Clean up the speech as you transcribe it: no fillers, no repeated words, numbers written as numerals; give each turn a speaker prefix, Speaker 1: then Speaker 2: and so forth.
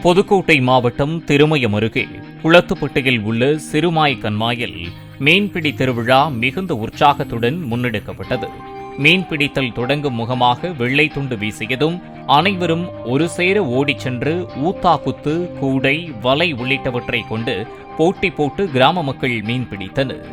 Speaker 1: புதுக்கோட்டை மாவட்டம் திருமயம் அருகே குளத்துப்பட்டியில் உள்ள சிறுமாய் கண்மாயில் மீன்பிடி திருவிழா மிகுந்த உற்சாகத்துடன் முன்னெடுக்கப்பட்டது. மீன்பிடித்தல் தொடங்கும் முகமாக வெள்ளை துண்டு வீசியதும் அனைவரும் ஒரு சேர ஓடிச் சென்று ஊத்தா குத்து, கூடை, வலை உள்ளிட்டவற்றை கொண்டு போட்டி போட்டு கிராம மக்கள் மீன்பிடித்தனர்.